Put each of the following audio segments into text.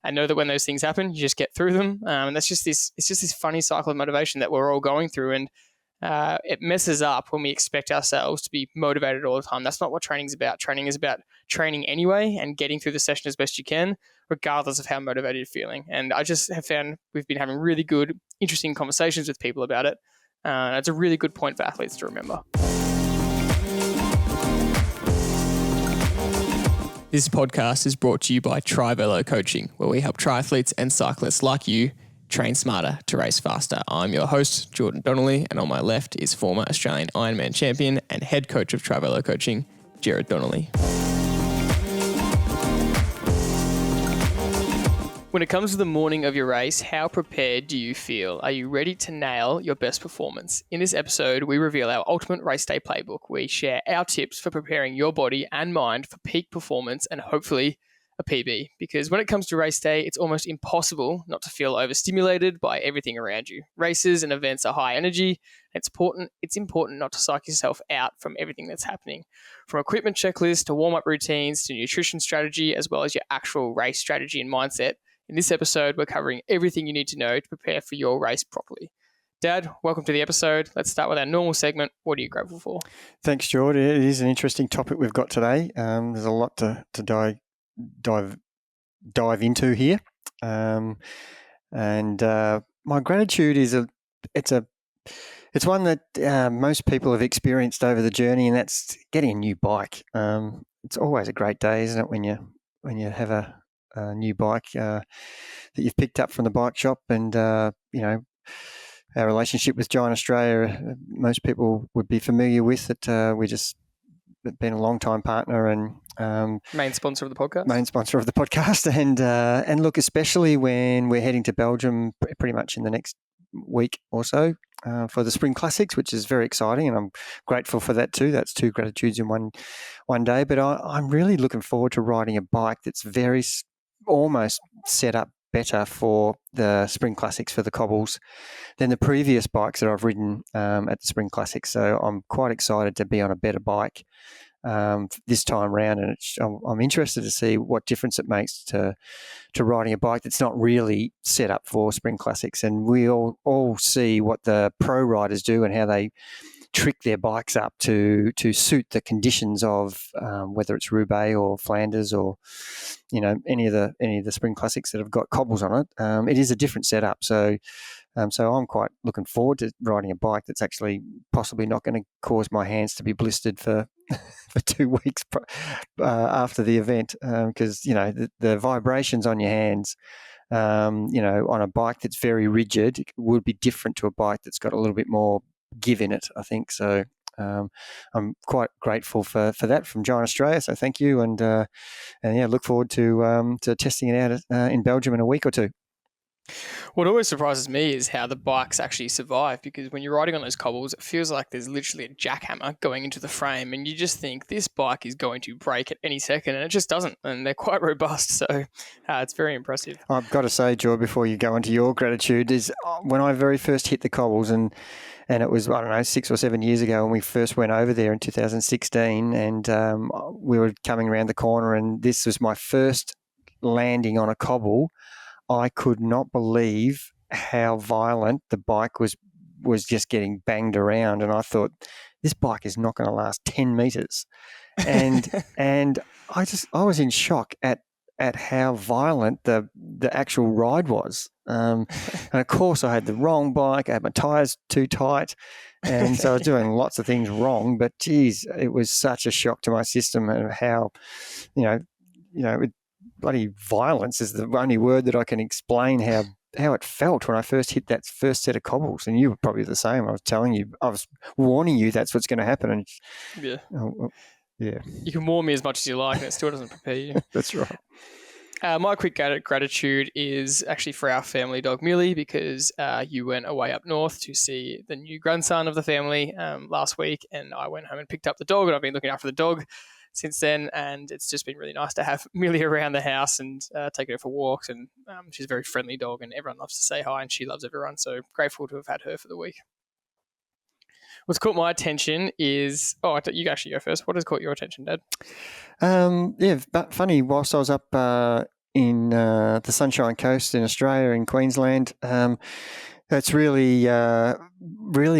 and know that when those things happen, you just get through them. And it's just this funny cycle of motivation that we're all going through. And it messes up when we expect ourselves to be motivated all the time. That's not what training is about. Training is about training anyway and getting through the session as best you can, regardless of how motivated you're feeling. And I just have found we've been having really good, interesting conversations with people about it. It's a really good point for athletes to remember. This podcast is brought to you by Triathlon Coaching, where we help triathletes and cyclists like you train smarter to race faster. I'm your host, Jordan Donnelly, and on my left is former Australian Ironman Champion and head coach of Triathlon Coaching, Gerard Donnelly. When it comes to the morning of your race, how prepared do you feel? Are you ready to nail your best performance? In this episode, we reveal our ultimate race day playbook. We share our tips for preparing your body and mind for peak performance and hopefully a PB. Because when it comes to race day, it's almost impossible not to feel overstimulated by everything around you. Races and events are high energy. It's important not to psych yourself out from everything that's happening. From equipment checklists to warm-up routines to nutrition strategy, as well as your actual race strategy and mindset. In this episode, we're covering everything you need to know to prepare for your race properly. Dad, welcome to the episode. Let's start with our normal segment. What are you grateful for? Thanks, Jordy. It is an interesting topic we've got today. There's a lot to dive into here. My gratitude is it's one that most people have experienced over the journey, and that's getting a new bike. It's always a great day, isn't it, when you have a new bike that you've picked up from the bike shop. And our relationship with Giant Australia, most people would be familiar with it. We just been a long time partner and main sponsor of the podcast. And look, especially when we're heading to Belgium pretty much in the next week or so for the Spring Classics, which is very exciting, and I'm grateful for that too. That's two gratitudes in one day. But I'm really looking forward to riding a bike that's very almost set up better for the Spring Classics for the cobbles than the previous bikes that I've ridden at the Spring Classics. So I'm quite excited to be on a better bike this time round, and I'm interested to see what difference it makes to riding a bike that's not really set up for Spring Classics. And we all see what the pro riders do and how they trick their bikes up to suit the conditions of whether it's Roubaix or Flanders or any of the Spring Classics that have got cobbles on it. It is a different setup, so I'm quite looking forward to riding a bike that's actually possibly not going to cause my hands to be blistered for 2 weeks after the event, because the vibrations on your hands on a bike that's very rigid would be different to a bike that's got a little bit more give in it, I think. So I'm quite grateful for that from Giant Australia. So thank you, and look forward to testing it out in Belgium in a week or two. What always surprises me is how the bikes actually survive, because when you're riding on those cobbles, it feels like there's literally a jackhammer going into the frame, and you just think this bike is going to break at any second, and it just doesn't, and they're quite robust. So it's very impressive. I've got to say, George, before you go into your gratitude, is when I very first hit the cobbles, and it was, 6 or 7 years ago when we first went over there in 2016, and we were coming around the corner, and this was my first landing on a cobble. I could not believe how violent the bike was just getting banged around, and I thought, this bike is not going to last 10 meters, and I was in shock at how violent the actual ride was. And of course, I had the wrong bike. I had my tires too tight, and so I was doing lots of things wrong. But geez, it was such a shock to my system, and how bloody violence is the only word that I can explain how it felt when I first hit that first set of cobbles. And you were probably the same. I was warning you that's what's going to happen. And yeah. You can warn me as much as you like, and it still doesn't prepare you. That's right. My quick gratitude is actually for our family dog, Millie, because you went away up north to see the new grandson of the family last week, and I went home and picked up the dog, and I've been looking after the dog since then, and it's just been really nice to have Millie around the house and taking her for walks, and she's a very friendly dog, and everyone loves to say hi, and she loves everyone, so grateful to have had her for the week. What's caught my attention is... you actually go first. What has caught your attention, Dad? But funny, whilst I was up in the Sunshine Coast in Australia, in Queensland. That's really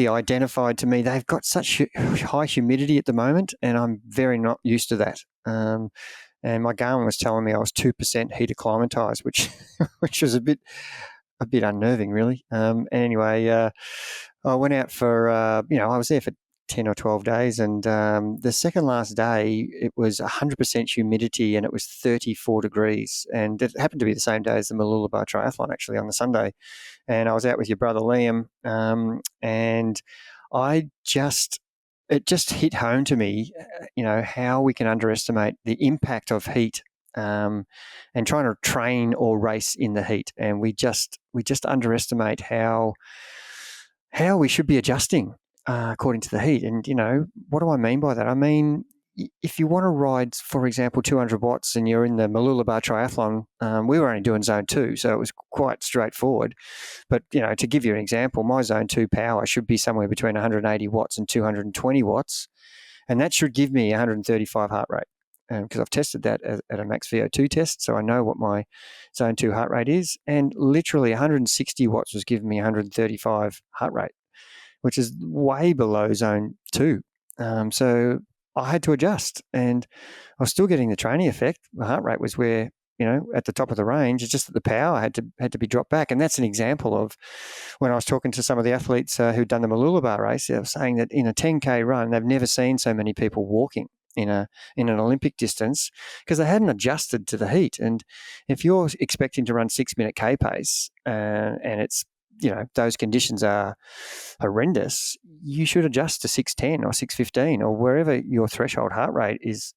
identified to me. They've got such high humidity at the moment, and I'm very not used to that. And my Garmin was telling me I was 2% heat acclimatized, which was a bit unnerving, really. Anyway, I went out for I was there for 10 or 12 days, and the second last day it was 100% humidity and it was 34 degrees, and it happened to be the same day as the Mooloolaba Triathlon, actually, on the Sunday. And I was out with your brother Liam, and it just hit home to me, how we can underestimate the impact of heat, and trying to train or race in the heat, and we just underestimate how we should be adjusting according to the heat. And what do I mean by that? I mean, if you want to ride, for example, 200 watts and you're in the Mooloolaba Triathlon, we were only doing zone 2, so it was quite straightforward. But, to give you an example, my zone 2 power should be somewhere between 180 watts and 220 watts, and that should give me 135 heart rate, because I've tested that at a max VO2 test, so I know what my zone 2 heart rate is, and literally 160 watts was giving me 135 heart rate, which is way below zone 2. So I had to adjust, and I was still getting the training effect. The heart rate was where, at the top of the range. It's just that the power had to be dropped back. And that's an example of when I was talking to some of the athletes who'd done the Mooloolaba race. They were saying that in a 10K run, they've never seen so many people walking in an Olympic distance, because they hadn't adjusted to the heat. And if you're expecting to run 6-minute K pace, and it's, those conditions are horrendous, you should adjust to 6:10 or 6:15 or wherever your threshold heart rate is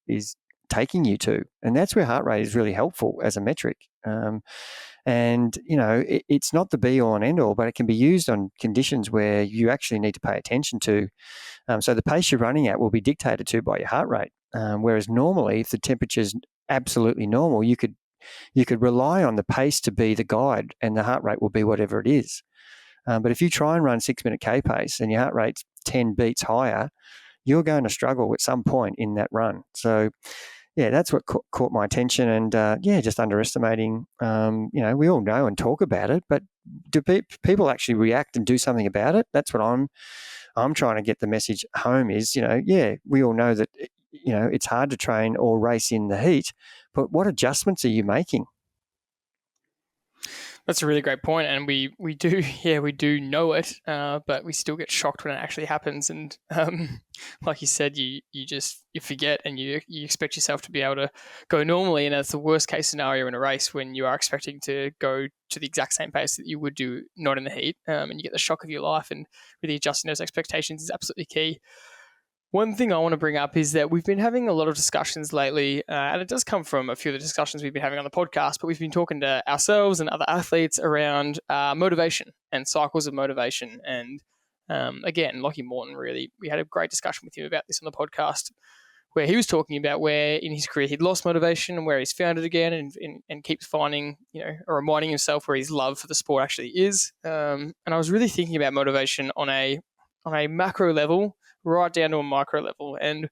taking you to. And that's where heart rate is really helpful as a metric. And, it's not the be all and end all, but it can be used on conditions where you actually need to pay attention to. So the pace you're running at will be dictated to by your heart rate. Whereas normally, if the temperature's absolutely normal, you could rely on the pace to be the guide, and the heart rate will be whatever it is. But if you try and run 6-minute K pace and your heart rate's 10 beats higher, you're going to struggle at some point in that run. So, yeah, that's what caught my attention. And, just underestimating, we all know and talk about it, but do people actually react and do something about it? That's what I'm trying to get the message home is, we all know that, it's hard to train or race in the heat, but what adjustments are you making? That's a really great point, and we do know it, but we still get shocked when it actually happens. And like you said, you forget, and you expect yourself to be able to go normally, and that's the worst case scenario in a race, when you are expecting to go to the exact same pace that you would do not in the heat, and you get the shock of your life. And really adjusting those expectations is absolutely key. One thing I want to bring up is that we've been having a lot of discussions lately, and it does come from a few of the discussions we've been having on the podcast, but we've been talking to ourselves and other athletes around motivation and cycles of motivation. And again, Lockie Morton, really, we had a great discussion with him about this on the podcast, where he was talking about where in his career he'd lost motivation and where he's found it again, and keeps finding, or reminding himself where his love for the sport actually is. And I was really thinking about motivation on a macro level, right down to a micro level. And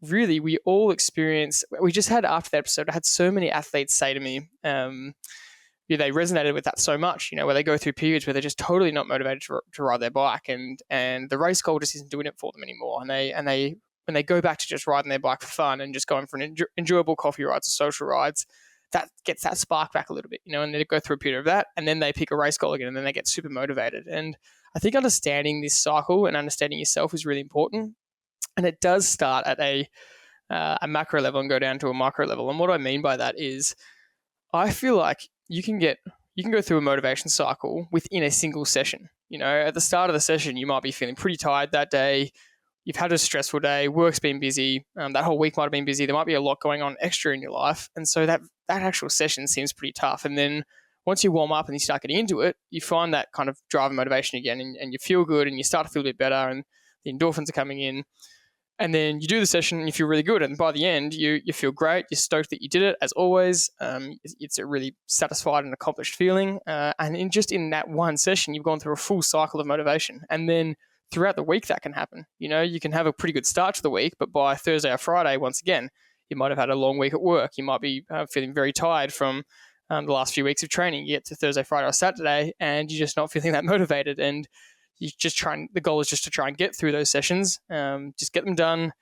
really, we all experience, we just had, after that episode, I had so many athletes say to me, they resonated with that so much, where they go through periods where they're just totally not motivated to ride their bike, and the race goal just isn't doing it for them anymore. And they when they go back to just riding their bike for fun and just going for an enjoyable coffee rides or social rides, that gets that spark back a little bit, and they go through a period of that, and then they pick a race goal again, and then they get super motivated. And I think understanding this cycle and understanding yourself is really important. And it does start at a macro level and go down to a micro level. And what I mean by that is, I feel like you can go through a motivation cycle within a single session. At the start of the session, you might be feeling pretty tired that day. You've had a stressful day, work's been busy, that whole week might have been busy. There might be a lot going on extra in your life. And so that actual session seems pretty tough. And then once you warm up and you start getting into it, you find that kind of drive and motivation again, and you feel good, and you start to feel a bit better, and the endorphins are coming in. And then you do the session and you feel really good. And by the end, you feel great. You're stoked that you did it, as always. It's a really satisfied and accomplished feeling. And in that one session, you've gone through a full cycle of motivation. And then throughout the week, that can happen. You can have a pretty good start to the week, but by Thursday or Friday, once again, you might have had a long week at work. You might be feeling very tired from the last few weeks of training. You get to Thursday, Friday, or Saturday, and you're just not feeling that motivated. And the goal is just to try and get through those sessions, just get them done.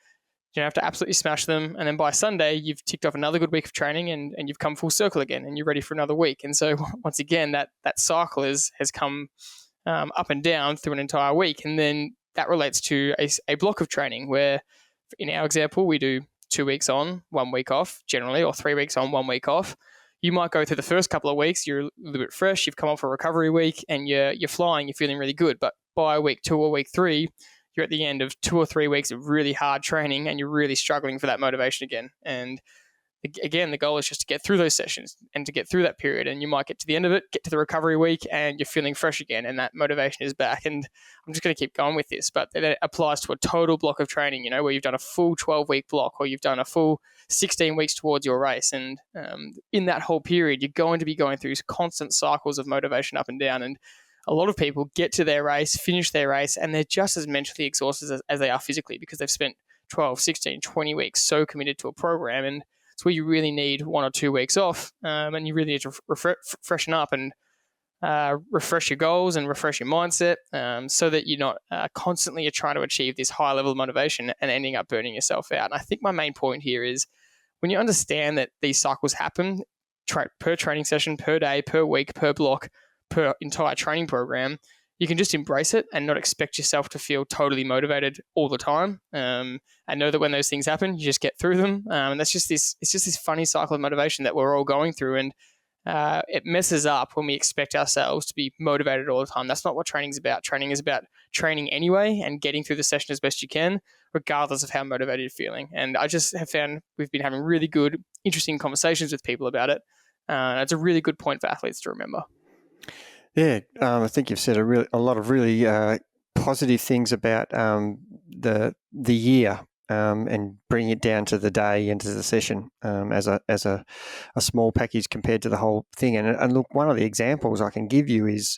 You don't have to absolutely smash them. And then by Sunday, you've ticked off another good week of training and you've come full circle again and you're ready for another week. And so once again, that cycle has come up and down through an entire week. And then that relates to a block of training where, in our example, we do 2 weeks on, 1 week off generally, or 3 weeks on, 1 week off. You might go through the first couple of weeks, you're a little bit fresh, you've come off a recovery week and you're flying, you're feeling really good. But by week 2 or week 3, you're at the end of 2 or 3 weeks of really hard training and you're really struggling for that motivation again. And again, the goal is just to get through those sessions and to get through that period. And you might get to the end of it, get to the recovery week, and you're feeling fresh again, and that motivation is back. And I'm just going to keep going with this, but it applies to a total block of training, where you've done a full 12-week block or you've done a full 16 weeks towards your race. And in that whole period, you're going to be going through constant cycles of motivation up and down. And a lot of people get to their race, finish their race, and they're just as mentally exhausted as they are physically because they've spent 12, 16, 20 weeks so committed to a program. And it's where you really need 1 or 2 weeks off, and you really need to freshen up and refresh your goals and refresh your mindset, so that you're not constantly trying to achieve this high level of motivation and ending up burning yourself out. And I think my main point here is when you understand that these cycles happen per training session, per day, per week, per block, per entire training program, you can just embrace it and not expect yourself to feel totally motivated all the time. And know that when those things happen, you just get through them. And it's just this funny cycle of motivation that we're all going through. And it messes up when we expect ourselves to be motivated all the time. That's not what training's about. Training is about training anyway and getting through the session as best you can, regardless of how motivated you're feeling. And I just have found we've been having really good, interesting conversations with people about it. It's a really good point for athletes to remember. Yeah, I think you've said a lot of really positive things about the year and bringing it down to the day and to the session as a small package compared to the whole thing. And look, one of the examples I can give you is,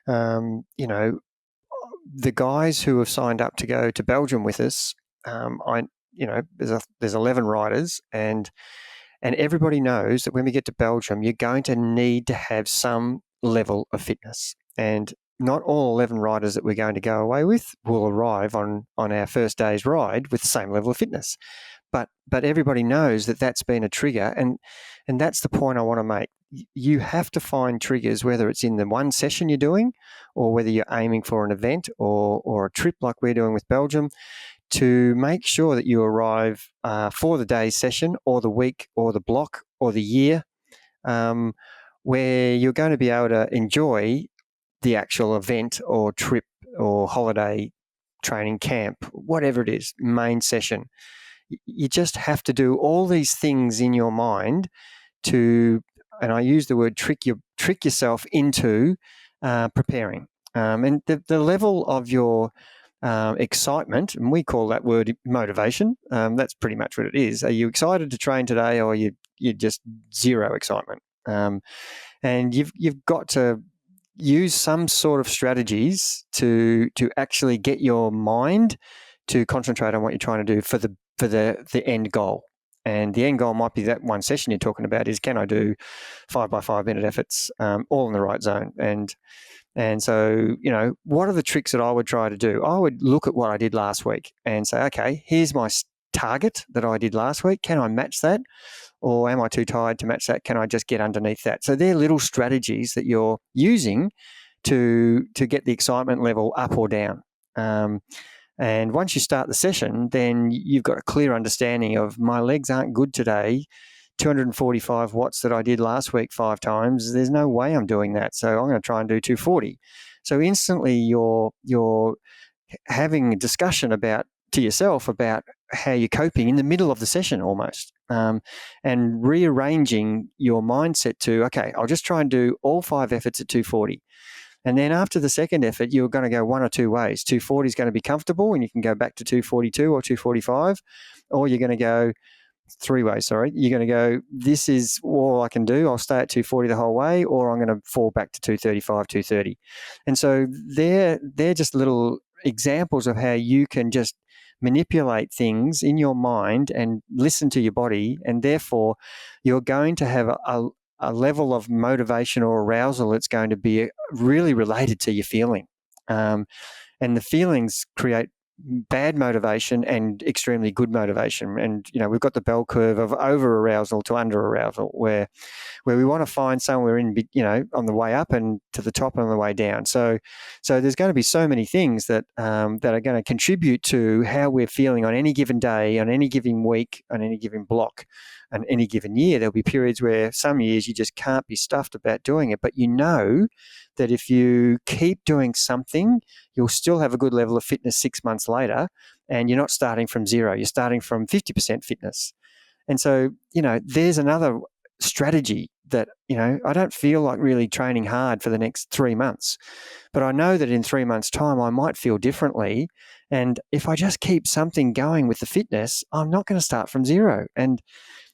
the guys who have signed up to go to Belgium with us. There's 11 riders and everybody knows that when we get to Belgium, you're going to need to have some level of fitness, and not all 11 riders that we're going to go away with will arrive on our first day's ride with the same level of fitness, but everybody knows that that's been a trigger, and that's the point I want to make. You have to find triggers, whether it's in the one session you're doing or whether you're aiming for an event or a trip like we're doing with Belgium, to make sure that you arrive for the day's session or the week or the block or the year, where you're going to be able to enjoy the actual event or trip or holiday, training camp, whatever it is, main session. You just have to do all these things in your mind to, and I use the word trick yourself into preparing. And the level of your excitement, and we call that word motivation, that's pretty much what it is. Are you excited to train today, or you're just zero excitement? And you've got to use some sort of strategies to actually get your mind to concentrate on what you're trying to do for the end goal. And the end goal might be that one session you're talking about is, can I do 5x5 minute efforts all in the right zone? And so, what are the tricks that I would try to do? I would look at what I did last week and say, okay, here's my target that I did last week. Can I match that? Or am I too tired to match that? Can I just get underneath that? So they're little strategies that you're using to get the excitement level up or down. And once you start the session, then you've got a clear understanding of, my legs aren't good today. 245 watts that I did last week 5 times, there's no way I'm doing that. So I'm going to try and do 240. So instantly you're having a discussion to yourself about how you're coping in the middle of the session almost, and rearranging your mindset to, okay, I'll just try and do all 5 efforts at 240. And then after the second effort, you're going to go one or two ways. 240 is going to be comfortable and you can go back to 242 or 245, or you're going to go 3 ways, sorry. You're going to go, this is all I can do. I'll stay at 240 the whole way, or I'm going to fall back to 235, 230. And so they're just little examples of how you can just manipulate things in your mind and listen to your body, and therefore you're going to have a level of motivation or arousal that's going to be really related to your feeling. And the feelings create bad motivation and extremely good motivation. And, we've got the bell curve of over arousal to under arousal where we want to find somewhere in, on the way up and to the top and on the way down. So there's going to be so many things that that are going to contribute to how we're feeling on any given day, on any given week, on any given block, and any given year. There'll be periods where some years you just can't be stuffed about doing it, but that if you keep doing something, you'll still have a good level of fitness 6 months later, and you're not starting from zero. You're starting from 50% fitness. And so, there's another strategy that, I don't feel like really training hard for the next 3 months, but I know that in 3 months' time, I might feel differently. And if I just keep something going with the fitness, I'm not going to start from zero. And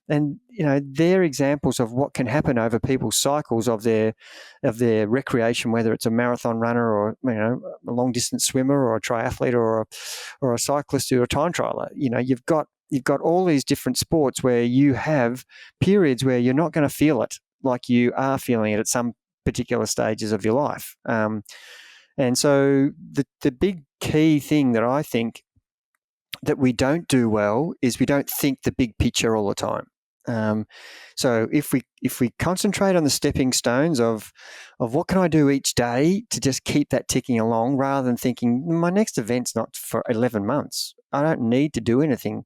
they're examples of what can happen over people's cycles of their recreation, whether it's a marathon runner or a long distance swimmer or a triathlete or a cyclist or a time trialer. You've got all these different sports where you have periods where you're not going to feel it like you are feeling it at some particular stages of your life. And so the big key thing that I think that we don't do well is we don't think the big picture all the time. So if we concentrate on the stepping stones of what can I do each day to just keep that ticking along, rather than thinking my next event's not for 11 months. I don't need to do anything,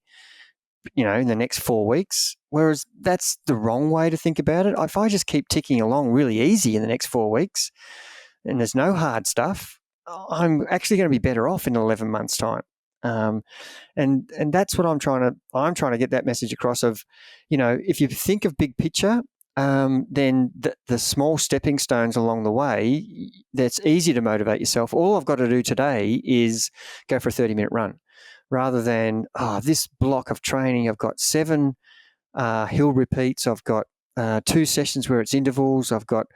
in the next 4 weeks. Whereas that's the wrong way to think about it. If I just keep ticking along really easy in the next 4 weeks and there's no hard stuff, I'm actually going to be better off in 11 months' time. And that's what I'm trying to get that message across of, if you think of big picture, then the small stepping stones along the way, that's easy to motivate yourself. All I've got to do today is go for a 30-minute run, rather than, this block of training, I've got 7 hill repeats, I've got 2 sessions where it's intervals, I've got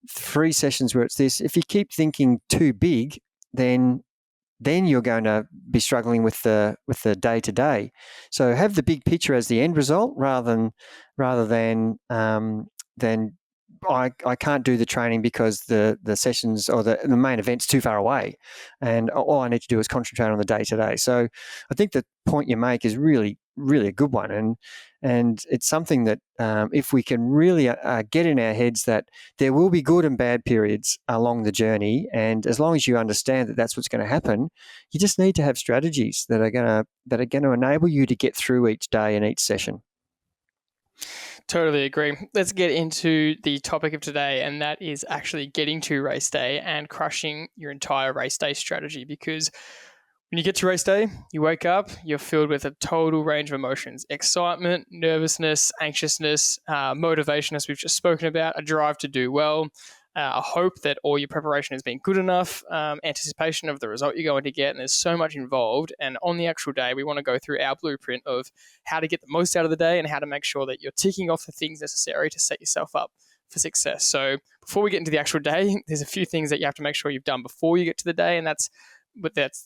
3 sessions where it's this. If you keep thinking too big, then you're going to be struggling with the day to day. So have the big picture as the end result, rather than I can't do the training because the sessions or the main event's too far away, and all I need to do is concentrate on the day to day. So I think the point you make is really, really a good one, and it's something that if we can really get in our heads that there will be good and bad periods along the journey, and as long as you understand that that's what's going to happen, you just need to have strategies that are going to enable you to get through each day and each session. Totally agree. Let's get into the topic of today, and that is actually getting to race day and crushing your entire race day strategy. Because when you get to race day, you wake up, you're filled with a total range of emotions: excitement, nervousness, anxiousness, motivation, as we've just spoken about, a drive to do well, a hope that all your preparation has been good enough, anticipation of the result you're going to get, and there's so much involved. And on the actual day, we want to go through our blueprint of how to get the most out of the day and how to make sure that you're ticking off the things necessary to set yourself up for success. So before we get into the actual day, there's a few things that you have to make sure you've done before you get to the day, and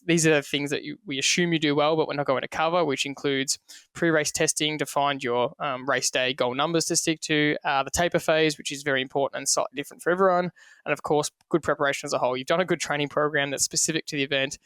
these are the things that we assume you do well, but we're not going to cover, which includes pre-race testing to find your race day goal numbers to stick to, the taper phase, which is very important and slightly different for everyone, and of course, good preparation as a whole. You've done a good training program that's specific to the event.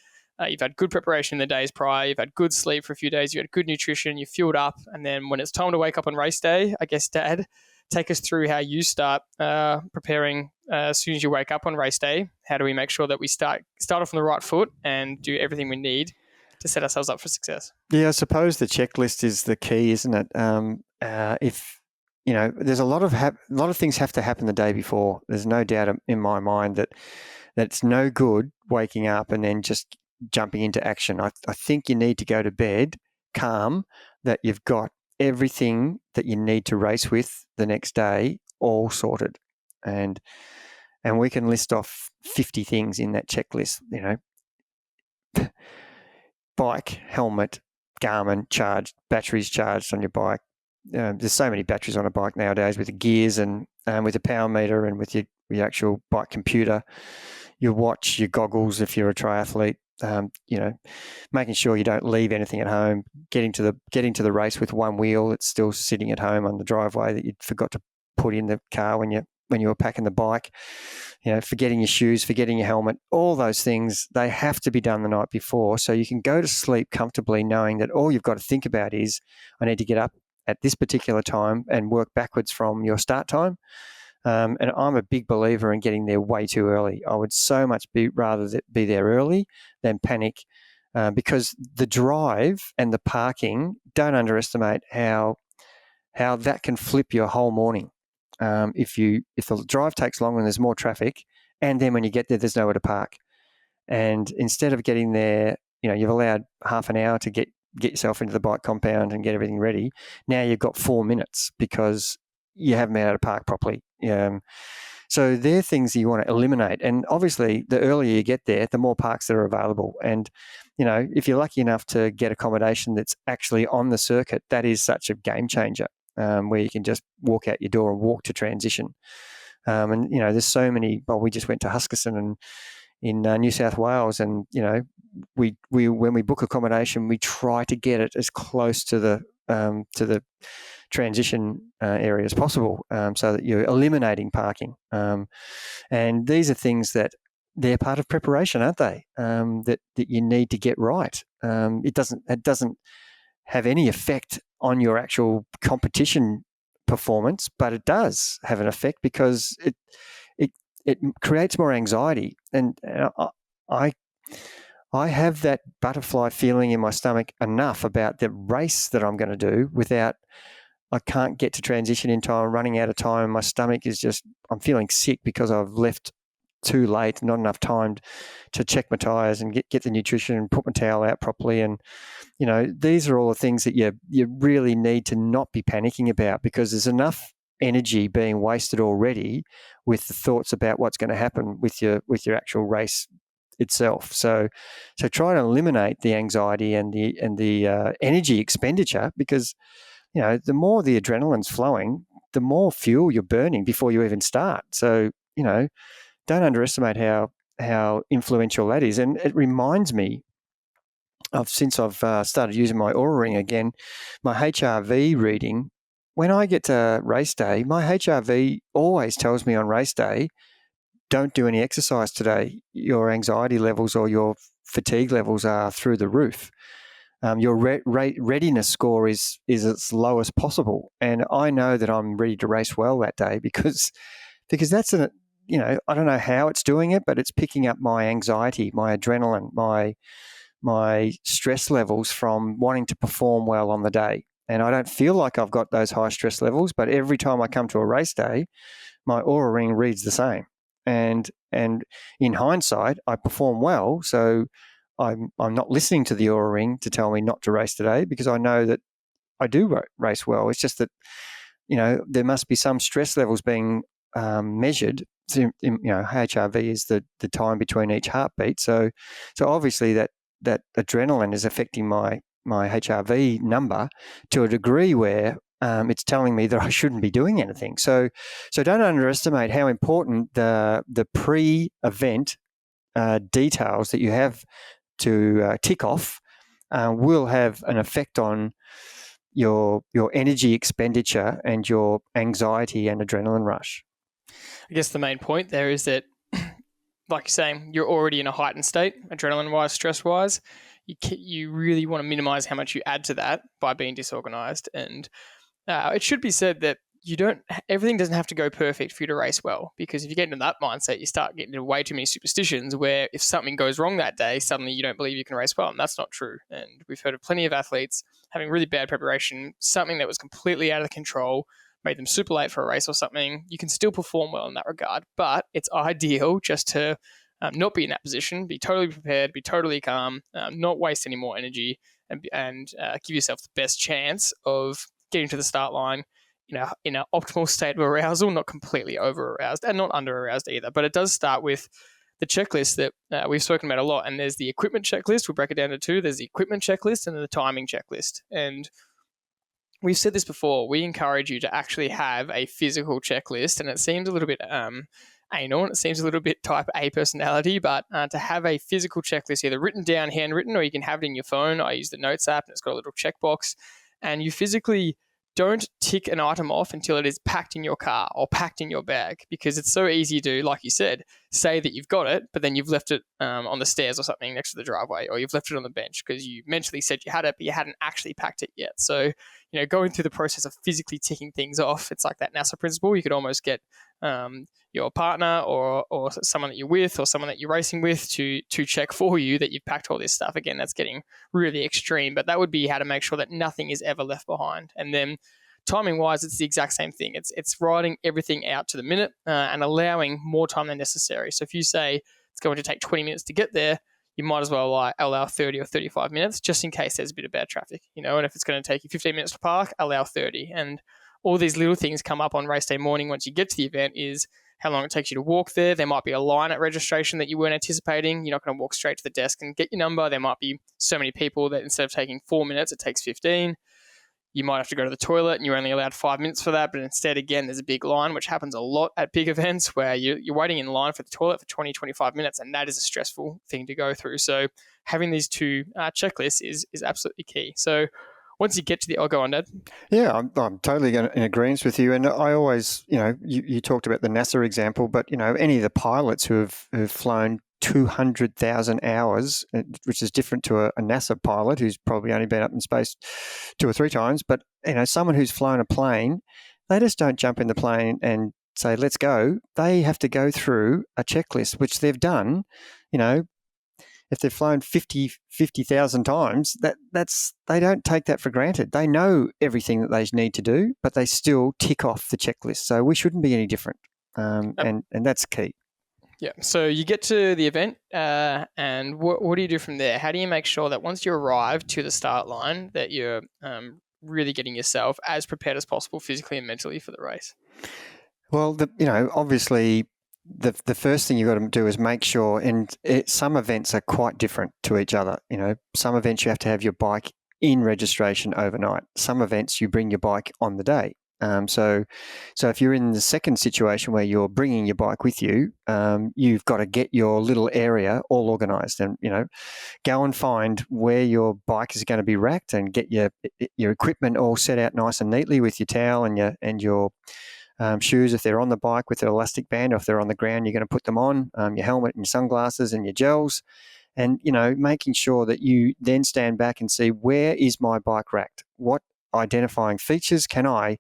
You've had good preparation in the days prior. You've had good sleep for a few days. You had good nutrition. You fueled up, and then when it's time to wake up on race day, I guess, Dad, take us through how you start preparing as soon as you wake up on race day. How do we make sure that we start off on the right foot and do everything we need to set ourselves up for success? Yeah, I suppose the checklist is the key, isn't it? If there's a lot of things have to happen the day before. There's no doubt in my mind that it's no good waking up and then just jumping into action. I think you need to go to bed calm, that you've got everything that you need to race with the next day all sorted, and we can list off 50 things in that checklist. Bike, helmet, Garmin charged, batteries charged on your bike. There's so many batteries on a bike nowadays, with the gears and with the power meter and with your actual bike computer, your watch, your goggles if you're a triathlete. Making sure you don't leave anything at home, getting to the race with one wheel that's still sitting at home on the driveway that you forgot to put in the car when you're packing the bike, forgetting your shoes, forgetting your helmet, all those things, they have to be done the night before so you can go to sleep comfortably knowing that all you've got to think about is I need to get up at this particular time and work backwards from your start time. And I'm a big believer in getting there way too early. I would so much rather be there early than panic, because the drive and the parking, don't underestimate how that can flip your whole morning. If the drive takes long and there's more traffic, and then when you get there, there's nowhere to park. And instead of getting there, you've allowed half an hour to get yourself into the bike compound and get everything ready. Now you've got 4 minutes because you haven't been able to park properly. So they're things that you want to eliminate. And obviously, the earlier you get there, the more parks that are available. And, if you're lucky enough to get accommodation that's actually on the circuit, that is such a game changer, where you can just walk out your door and walk to transition. And, there's so many. Well, we just went to Huskisson and in New South Wales, and we when we book accommodation, we try to get it as close to the transition area as possible, so that you're eliminating parking. And these are things that they're part of preparation, aren't they? That you need to get right. It doesn't have any effect on your actual competition performance, but it does have an effect because it creates more anxiety. And I have that butterfly feeling in my stomach enough about the race that I'm going to do without, I can't get to transition in time, running out of time. My stomach is just, I'm feeling sick because I've left too late, not enough time to check my tyres and get the nutrition and put my towel out properly. And, these are all the things that you really need to not be panicking about, because there's enough energy being wasted already with the thoughts about what's going to happen with your actual race itself. So try to eliminate the anxiety and the energy expenditure, because the more the adrenaline's flowing, the more fuel you're burning before you even start. So don't underestimate how influential that is. And it reminds me of, since I've started using my Oura Ring again, my HRV reading. When I get to race day, my HRV always tells me on race day, don't do any exercise today. Your anxiety levels or your fatigue levels are through the roof. Your readiness score is its lowest possible. And I know that I'm ready to race well that day because that's I don't know how it's doing it, but it's picking up my anxiety, my adrenaline, my stress levels from wanting to perform well on the day. And I don't feel like I've got those high stress levels, but every time I come to a race day, my Oura Ring reads the same. And in hindsight, I perform well, so I'm not listening to the Oura Ring to tell me not to race today, because I know that I do race well. It's just that there must be some stress levels being measured. So, HRV is the time between each heartbeat. So obviously that adrenaline is affecting my HRV number to a degree where it's telling me that I shouldn't be doing anything. So don't underestimate how important the pre-event details that you have to tick off will have an effect on your energy expenditure and your anxiety and adrenaline rush. I guess the main point there is that, like you're saying, you're already in a heightened state, adrenaline-wise, stress-wise. You really want to minimize how much you add to that by being disorganized. And it should be said that everything doesn't have to go perfect for you to race well, because if you get into that mindset, you start getting into way too many superstitions where if something goes wrong that day, suddenly you don't believe you can race well. And that's not true. And we've heard of plenty of athletes having really bad preparation, something that was completely out of control, made them super late for a race or something. You can still perform well in that regard, but it's ideal just to not be in that position, be totally prepared, be totally calm, not waste any more energy, and give yourself the best chance of getting to the start line in an optimal state of arousal, not completely over-aroused and not under-aroused either. But it does start with the checklist that we've spoken about a lot. And there's the equipment checklist. We'll break it down to two. There's the equipment checklist and then the timing checklist. And we've said this before. We encourage you to actually have a physical checklist. And it seems a little bit anal, and it seems a little bit type A personality, but to have a physical checklist, either written down, handwritten, or you can have it in your phone. I use the Notes app, and it's got a little checkbox. And you physically don't tick an item off until it is packed in your car or packed in your bag, because it's so easy to, like you said, say that you've got it, but then you've left it on the stairs or something next to the driveway, or you've left it on the bench because you mentally said you had it, but you hadn't actually packed it yet. So, going through the process of physically ticking things off, it's like that NASA principle. You could almost get your partner or someone that you're with or someone that you're racing with to check for you that you've packed all this stuff. Again, that's getting really extreme, but that would be how to make sure that nothing is ever left behind. And then timing wise, it's the exact same thing. It's writing everything out to the minute and allowing more time than necessary. So if you say it's going to take 20 minutes to get there, you might as well allow 30 or 35 minutes just in case there's a bit of bad traffic, and if it's going to take you 15 minutes to park, allow 30. And all these little things come up on race day morning once you get to the event is how long it takes you to walk there. There might be a line at registration that you weren't anticipating. You're not going to walk straight to the desk and get your number. There might be so many people that instead of taking 4 minutes, it takes 15. You might have to go to the toilet and you're only allowed 5 minutes for that. But instead, again, there's a big line, which happens a lot at big events where you're waiting in line for the toilet for 20, 25 minutes. And that is a stressful thing to go through. So having these two checklists is absolutely key. So once you get to I'll go on, Dad. Yeah, I'm totally in agreement with you. And I always, you talked about the NASA example, but, any of the pilots who've flown 200,000 hours, which is different to a NASA pilot who's probably only been up in space 2 or 3 times. But, someone who's flown a plane, they just don't jump in the plane and say, let's go. They have to go through a checklist, which they've done, if they've flown 50,000 times, they don't take that for granted. They know everything that they need to do, but they still tick off the checklist. So we shouldn't be any different, and that's key. Yeah. So you get to the event, and what do you do from there? How do you make sure that once you arrive to the start line, that you're really getting yourself as prepared as possible physically and mentally for the race? Well, obviously, the first thing you've got to do is make sure, and some events are quite different to each other. Some events you have to have your bike in registration overnight. Some events you bring your bike on the day. So if you're in the second situation where you're bringing your bike with you, you've got to get your little area all organised, and go and find where your bike is going to be racked, and get your equipment all set out nice and neatly with your towel and your shoes if they're on the bike with an elastic band, or if they're on the ground, you're going to put them on, your helmet and your sunglasses and your gels, and making sure that you then stand back and see, where is my bike racked? What identifying features can I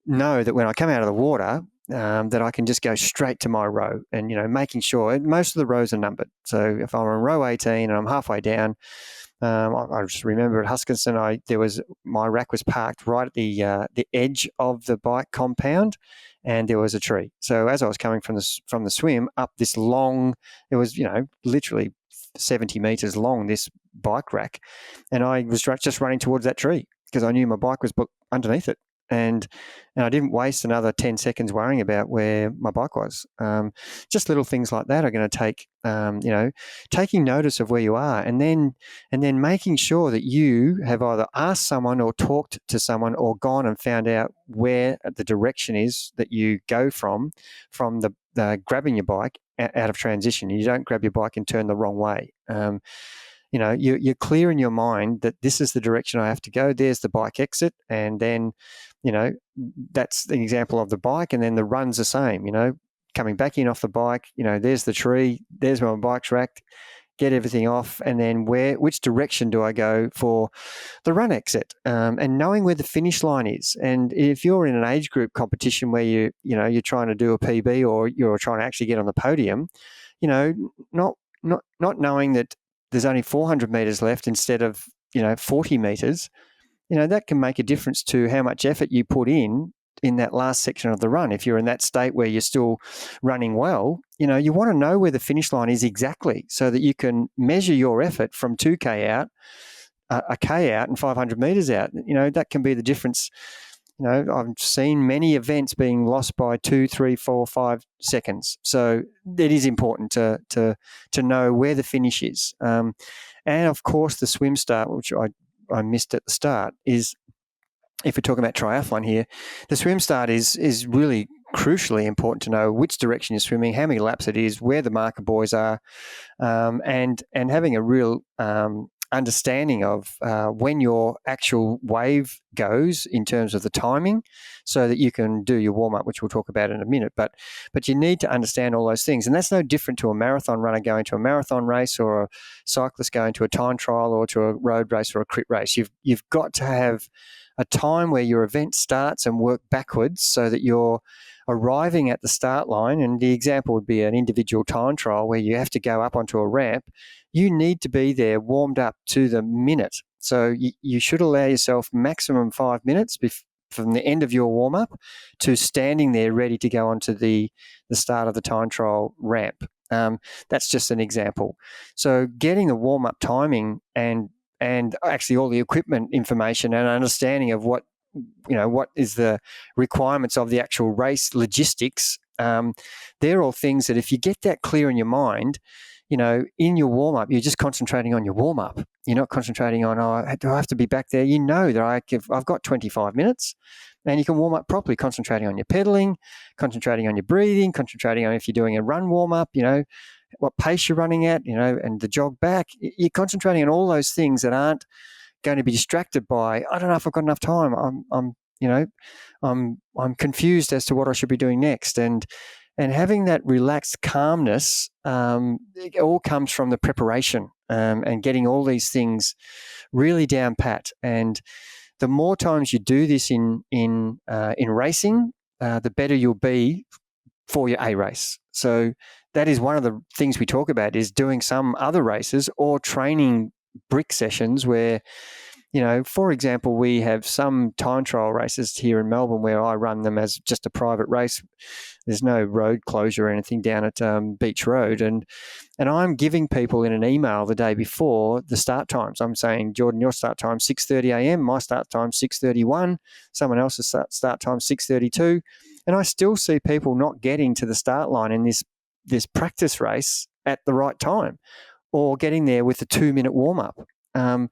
know that when I come out of the water, that I can just go straight to my row, and making sure most of the rows are numbered. So if I'm on row 18 and I'm halfway down, I just remember at Huskinson, my rack was parked right at the edge of the bike compound, and there was a tree. So as I was coming from the swim up this long, it was literally 70 meters long, this bike rack, and I was just running towards that tree because I knew my bike was underneath it. And I didn't waste another 10 seconds worrying about where my bike was. Just little things like that are going to take, taking notice of where you are, and then making sure that you have either asked someone or talked to someone or gone and found out where the direction is that you go from the grabbing your bike out of transition. You don't grab your bike and turn the wrong way. You're clear in your mind that this is the direction I have to go. There's the bike exit, and then, that's the example of the bike, and then the run's the same. Coming back in off the bike, there's the tree, there's where my bike's racked. Get everything off, and then which direction do I go for the run exit? And knowing where the finish line is. And if you're in an age group competition where you're trying to do a PB, or you're trying to actually get on the podium, not knowing that there's only 400 meters left instead of 40 meters, that can make a difference to how much effort you put in that last section of the run. If you're in that state where you're still running well, you want to know where the finish line is exactly, so that you can measure your effort from 2K out, a K out, and 500 meters out. That can be the difference. I've seen many events being lost by 2, 3, 4, 5 seconds. So it is important to know where the finish is. And of course, the swim start, which I missed at the start, is, if we're talking about triathlon here, the swim start is really crucially important to know which direction you're swimming, how many laps it is, where the marker buoys are, and having a real understanding of when your actual wave goes in terms of the timing, so that you can do your warm up, which we'll talk about in a minute. But you need to understand all those things, and that's no different to a marathon runner going to a marathon race, or a cyclist going to a time trial, or to a road race or a crit race. You've got to have a time where your event starts and work backwards, so that you're arriving at the start line. And the example would be an individual time trial where you have to go up onto a ramp. You need to be there warmed up to the minute. So you should allow yourself maximum 5 minutes from the end of your warm-up to standing there ready to go onto the start of the time trial ramp. That's just an example. So getting the warm-up timing and actually all the equipment information and understanding of what is the requirements of the actual race logistics, they're all things that if you get that clear in your mind, in your warm-up, you're just concentrating on your warm-up. You're not concentrating on, do I have to be back there? You know that I've got 25 minutes, and you can warm up properly, concentrating on your pedaling, concentrating on your breathing, concentrating on if you're doing a run warm-up, what pace you're running at, and the jog back. You're concentrating on all those things that aren't going to be distracted by, I don't know if I've got enough time. I'm confused as to what I should be doing next. And having that relaxed calmness, it all comes from the preparation, and getting all these things really down pat. And the more times you do this in racing, the better you'll be for your A race. So that is one of the things we talk about, is doing some other races or training brick sessions where, for example, we have some time trial races here in Melbourne where I run them as just a private race. There's no road closure or anything down at Beach Road. And I'm giving people in an email the day before the start times. I'm saying, Jordan, your start time 6:30 a.m., my start time 6:31, someone else's start time 6:32. And I still see people not getting to the start line in this practice race at the right time, or getting there with a 2-minute warm-up. And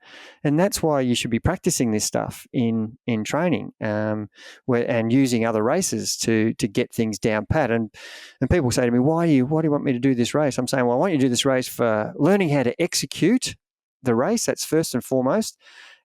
that's why you should be practicing this stuff in training, and using other races to get things down pat. And people say to me, why do you want me to do this race? I'm saying, well, I want you to do this race for learning how to execute the race. That's first and foremost.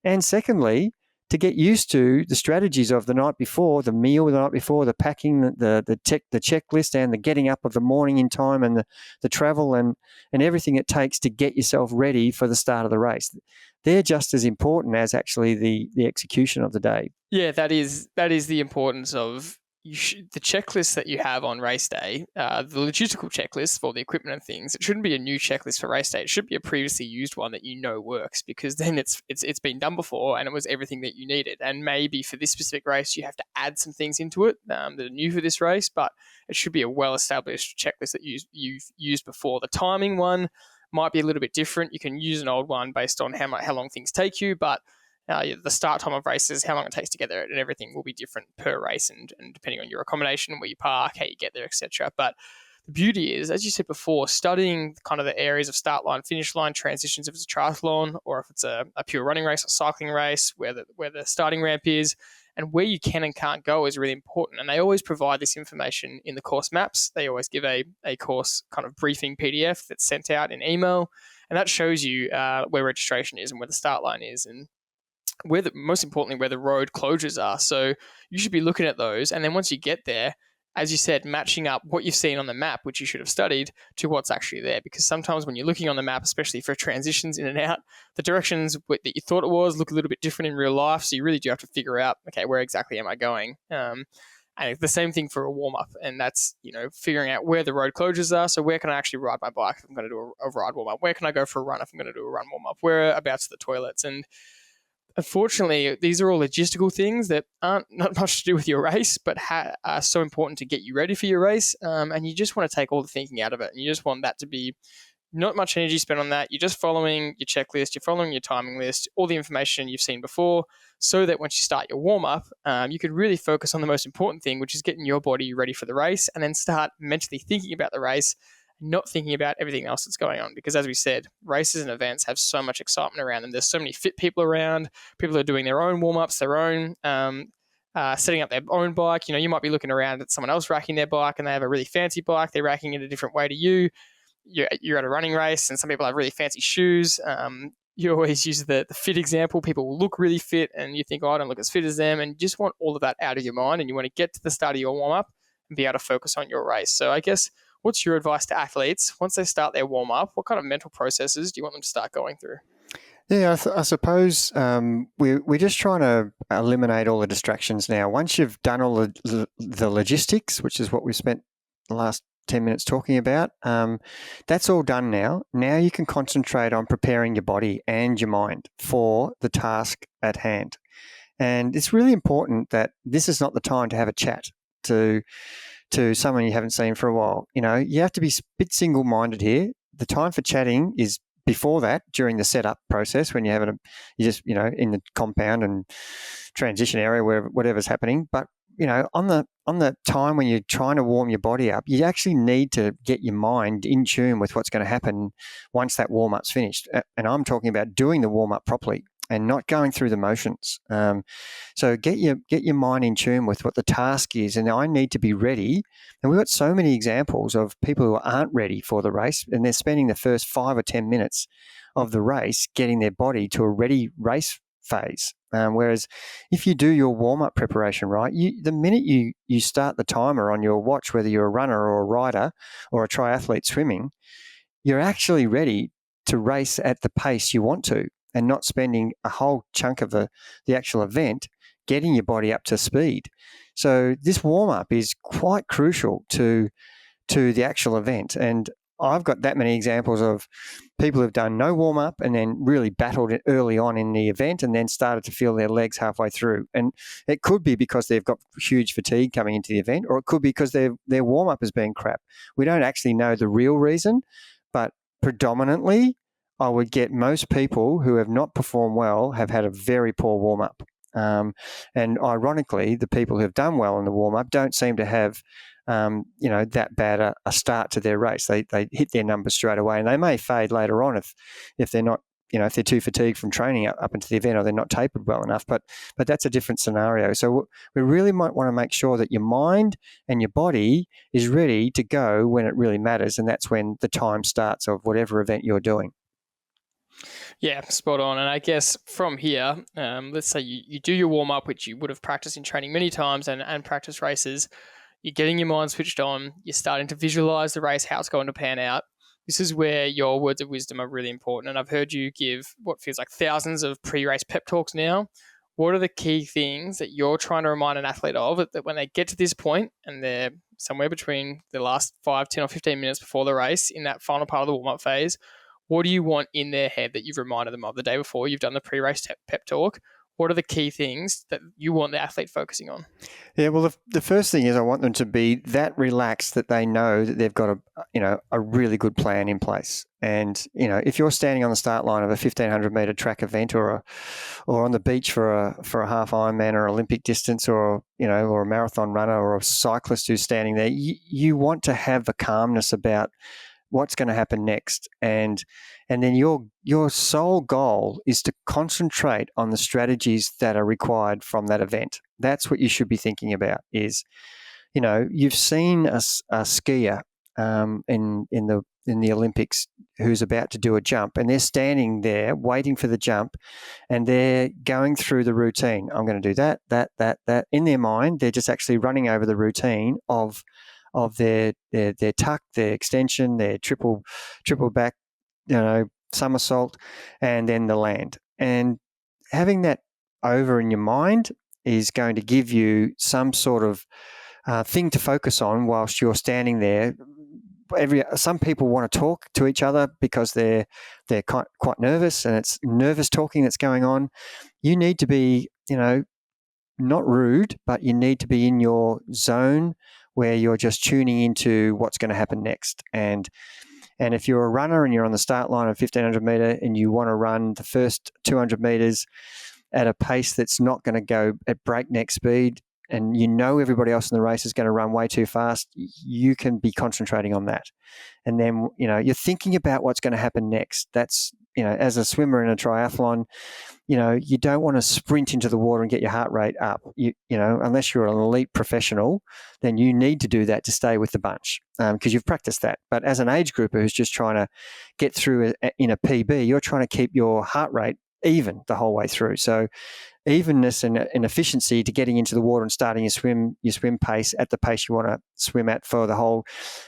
And secondly, to get used to the strategies of the night before, the meal the night before, the packing, the checklist, and the getting up of the morning in time, and the travel and everything it takes to get yourself ready for the start of the race. They're just as important as actually the execution of the day. Yeah, that is the importance of the checklist that you have on race day, the logistical checklist for the equipment and things. It shouldn't be a new checklist for race day. It should be a previously used one that works, because then it's been done before and it was everything that you needed. And maybe for this specific race, you have to add some things into it that are new for this race, but it should be a well-established checklist that you've used before. The timing one might be a little bit different. You can use an old one based on how long things take you, but the start time of races, how long it takes to get there, and everything will be different per race, and depending on your accommodation, where you park, how you get there, etc. But the beauty is, as you said before, studying kind of the areas of start line, finish line, transitions if it's a triathlon, or if it's a pure running race or cycling race, where the starting ramp is, and where you can and can't go is really important. And they always provide this information in the course maps. They always give a course kind of briefing PDF that's sent out in email, and that shows you where registration is and where the start line is, and most importantly, where the road closures are. So you should be looking at those. And then once you get there, as you said, matching up what you've seen on the map, which you should have studied, to what's actually there. Because sometimes when you're looking on the map, especially for transitions in and out, the directions that you thought it was look a little bit different in real life. So you really do have to figure out, okay, where exactly am I going? And it's the same thing for a warm-up. And that's, figuring out where the road closures are. So where can I actually ride my bike if I'm going to do a ride warm-up? Where can I go for a run if I'm going to do a run warm-up? Whereabouts are the toilets? And unfortunately, these are all logistical things that aren't not much to do with your race, but are so important to get you ready for your race. And you just want to take all the thinking out of it. And you just want that to be not much energy spent on that. You're just following your checklist. You're following your timing list, all the information you've seen before, so that once you start your warm-up, you can really focus on the most important thing, which is getting your body ready for the race, and then start mentally thinking about the race, not thinking about everything else that's going on. Because as we said, races and events have so much excitement around them. There's so many fit people around. People are doing their own warm-ups, their own setting up their own bike. You might be looking around at someone else racking their bike, and they have a really fancy bike. They're racking it a different way to you. You're at a running race, and some people have really fancy shoes. you always use the fit example. People will look really fit and you think, oh, I don't look as fit as them. And you just want all of that out of your mind. And you want to get to the start of your warm-up and be able to focus on your race. So I guess, what's your advice to athletes once they start their warm-up? What kind of mental processes do you want them to start going through? Yeah, I suppose we're just trying to eliminate all the distractions now. Once you've done all the logistics, which is what we spent the last 10 minutes talking about, that's all done now. Now you can concentrate on preparing your body and your mind for the task at hand. And it's really important that this is not the time to have a chat to someone you haven't seen for a while. You have to be a bit single-minded here. The time for chatting is before that, during the setup process, when you're in the compound and transition area, whatever's happening. But on the time when you're trying to warm your body up, you actually need to get your mind in tune with what's going to happen once that warm up's finished. And I'm talking about doing the warm up properly and not going through the motions. So get your mind in tune with what the task is, and I need to be ready. And we've got so many examples of people who aren't ready for the race, and they're spending the first 5 or 10 minutes of the race getting their body to a ready race phase. Whereas if you do your warm-up preparation right, the minute you start the timer on your watch, whether you're a runner or a rider or a triathlete swimming, you're actually ready to race at the pace you want to, and not spending a whole chunk of the actual event getting your body up to speed. So this warm-up is quite crucial to the actual event. And I've got that many examples of people who've done no warm-up and then really battled it early on in the event and then started to feel their legs halfway through. And it could be because they've got huge fatigue coming into the event, or it could be because their warm-up has been crap. We don't actually know the real reason, but predominantly I would get most people who have not performed well have had a very poor warm-up. And ironically, the people who have done well in the warm-up don't seem to have that bad a start to their race. They hit their numbers straight away, and they may fade later on if they're not, if they're too fatigued from training up into the event, or they're not tapered well enough. But that's a different scenario. So we really might want to make sure that your mind and your body is ready to go when it really matters, and that's when the time starts of whatever event you're doing. Yeah, spot on. And I guess from here, let's say you do your warm-up, which you would have practiced in training many times and practice races. You're getting your mind switched on. You're starting to visualize the race, how it's going to pan out. This is where your words of wisdom are really important. And I've heard you give what feels like thousands of pre-race pep talks now. What are the key things that you're trying to remind an athlete of that when they get to this point and they're somewhere between the last 5, 10 or 15 minutes before the race in that final part of the warm-up phase, what do you want in their head that you've reminded them of the day before you've done the pre-race pep talk? What are the key things that you want the athlete focusing on? Yeah, well, the first thing is I want them to be that relaxed that they know that they've got a really good plan in place. And if you're standing on the start line of a 1,500 meter track event, or on the beach for a half Ironman or Olympic distance, or a marathon runner or a cyclist who's standing there, you want to have the calmness about what's going to happen next, and then your sole goal is to concentrate on the strategies that are required from that event. That's what you should be thinking about. Is you've seen a skier in the Olympics who's about to do a jump, and they're standing there waiting for the jump, and they're going through the routine. I'm going to do that. In their mind, they're just actually running over the routine of their tuck, their extension, their triple back, somersault, and then the land. And having that over in your mind is going to give you some sort of thing to focus on whilst you're standing there. Some people want to talk to each other because they're quite nervous, and it's nervous talking that's going on. You need to be, not rude, but you need to be in your zone where you're just tuning into what's going to happen next. And if you're a runner and you're on the start line of 1,500 meter and you want to run the first 200 meters at a pace that's not going to go at breakneck speed, and everybody else in the race is going to run way too fast, you can be concentrating on that. And then, you're thinking about what's going to happen next. That's, as a swimmer in a triathlon, you don't want to sprint into the water and get your heart rate up. Unless you're an elite professional, then you need to do that to stay with the bunch because you've practiced that. But as an age grouper who's just trying to get through in a PB, you're trying to keep your heart rate even the whole way through. So evenness and efficiency to getting into the water and starting your swim pace at the pace you want to swim at for the whole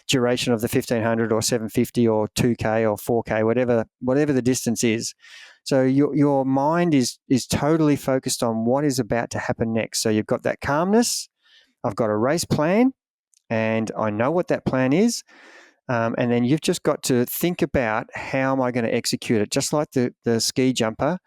duration of the 1500 or 750 or 2K or 4K, whatever the distance is. So your mind is totally focused on what is about to happen next. So you've got that calmness. I've got a race plan, and I know what that plan is. And then you've just got to think about how am I going to execute it. Just like the ski jumper,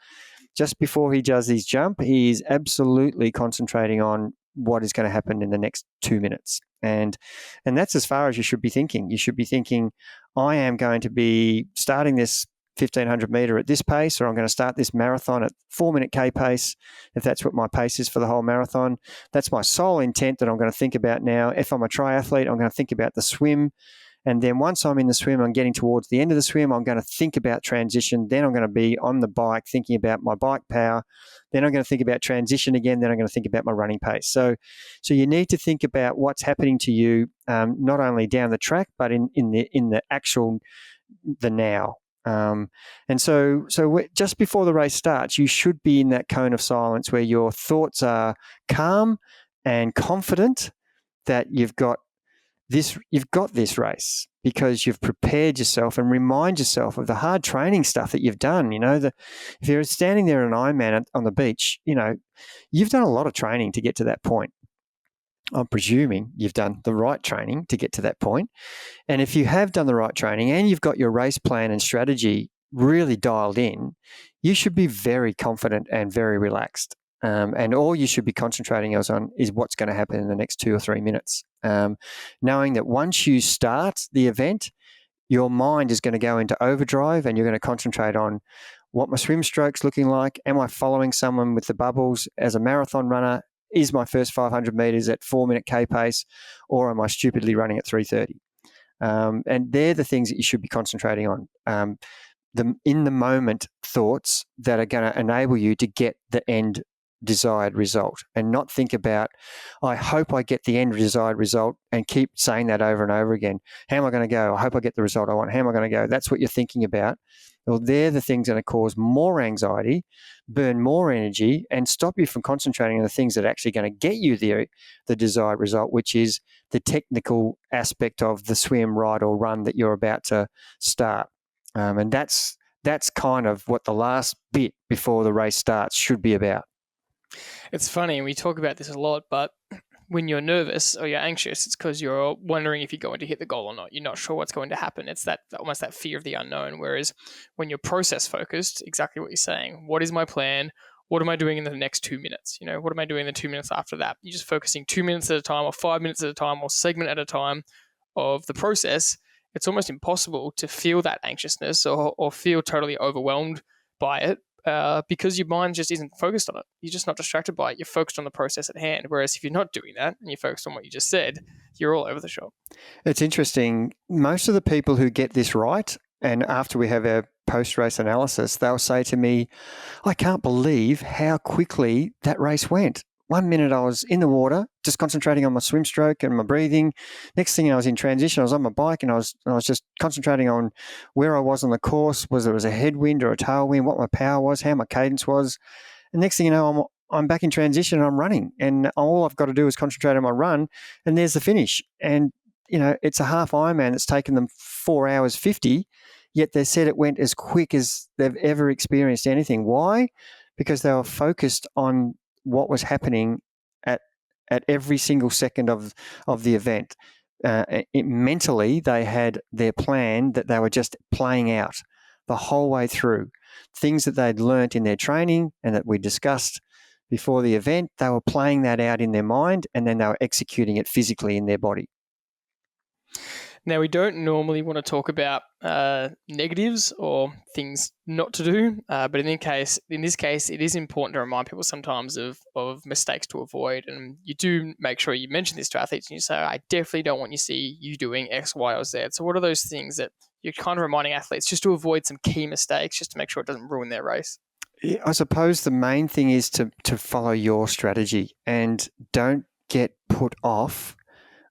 just before he does his jump, he's absolutely concentrating on what is going to happen in the next 2 minutes. And that's as far as you should be thinking. You should be thinking, I am going to be starting this 1500 meter at this pace, or I'm going to start this marathon at 4-minute K pace, if that's what my pace is for the whole marathon. That's my sole intent that I'm going to think about now. If I'm a triathlete, I'm going to think about the swim. And then once I'm in the swim, I'm getting towards the end of the swim, I'm going to think about transition. Then I'm going to be on the bike thinking about my bike power. Then I'm going to think about transition again. Then I'm going to think about my running pace. So you need to think about what's happening to you, not only down the track, but in the actual, the now. And so just before the race starts, you should be in that cone of silence where your thoughts are calm and confident that you've got this race because you've prepared yourself, and remind yourself of the hard training stuff that you've done. If you're standing there in an Ironman on the beach, you've done a lot of training to get to that point. I'm presuming you've done the right training to get to that point. And if you have done the right training and you've got your race plan and strategy really dialed in, you should be very confident and very relaxed. And all you should be concentrating on is what's going to happen in the next 2 or 3 minutes. Knowing that once you start the event, your mind is going to go into overdrive and you're going to concentrate on what my swim stroke's looking like. Am I following someone with the bubbles as a marathon runner? Is my first 500 meters at 4-minute K pace, or am I stupidly running at 3:30? And they're the things that you should be concentrating on. The in the moment thoughts that are going to enable you to get the end desired result, and not think about, I hope I get the end desired result, and keep saying that over and over again. How am I going to go? I hope I get the result I want. How am I going to go? That's what you're thinking about. Well, they're the things that are going to cause more anxiety, burn more energy, and stop you from concentrating on the things that are actually going to get you the desired result, which is the technical aspect of the swim, ride, or run that you're about to start. And that's kind of what the last bit before the race starts should be about. It's funny, we talk about this a lot, but when you're nervous or you're anxious, it's because you're wondering if you're going to hit the goal or not. You're not sure what's going to happen. It's that almost that fear of the unknown. Whereas when you're process focused, exactly what you're saying. What is my plan? What am I doing in the next 2 minutes? What am I doing in the 2 minutes after that? You're just focusing 2 minutes at a time, or 5 minutes at a time, or segment at a time of the process. It's almost impossible to feel that anxiousness or feel totally overwhelmed by it. Because your mind just isn't focused on it. You're just not distracted by it. You're focused on the process at hand. Whereas if you're not doing that and you're focused on what you just said, you're all over the shop. It's interesting. Most of the people who get this right, and after we have our post-race analysis, they'll say to me, I can't believe how quickly that race went. 1 minute I was in the water, just concentrating on my swim stroke and my breathing. Next thing I was in transition, I was on my bike and I was just concentrating on where I was on the course, whether it was a headwind or a tailwind, what my power was, how my cadence was. And next thing you know, I'm back in transition and I'm running. And all I've got to do is concentrate on my run, and there's the finish. And, it's a half Ironman that's taken them 4 hours 50, yet they said it went as quick as they've ever experienced anything. Why? Because they were focused on what was happening at every single second of the event. Mentally, they had their plan that they were just playing out the whole way through. Things that they'd learnt in their training and that we discussed before the event, they were playing that out in their mind, and then they were executing it physically in their body. Now, we don't normally want to talk about negatives or things not to do, but in this case, it is important to remind people sometimes of mistakes to avoid. And you do make sure you mention this to athletes, and you say, I definitely don't want you to see you doing X, Y, or Z. So what are those things that you're kind of reminding athletes just to avoid some key mistakes, just to make sure it doesn't ruin their race? I suppose the main thing is to follow your strategy and don't get put off.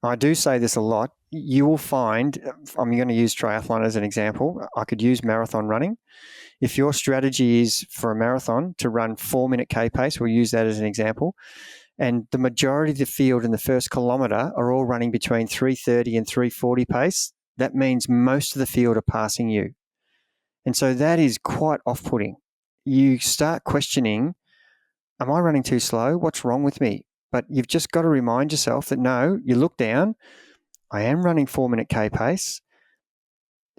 I do say this a lot. You will find, I'm going to use triathlon as an example. I could use marathon running. If your strategy is for a marathon to run 4-minute K pace, we'll use that as an example. And the majority of the field in the first kilometre are all running between 3:30 and 3:40 pace. That means most of the field are passing you. And so that is quite off-putting. You start questioning, am I running too slow? What's wrong with me? But you've just got to remind yourself that no, you look down, I am running 4-minute K pace.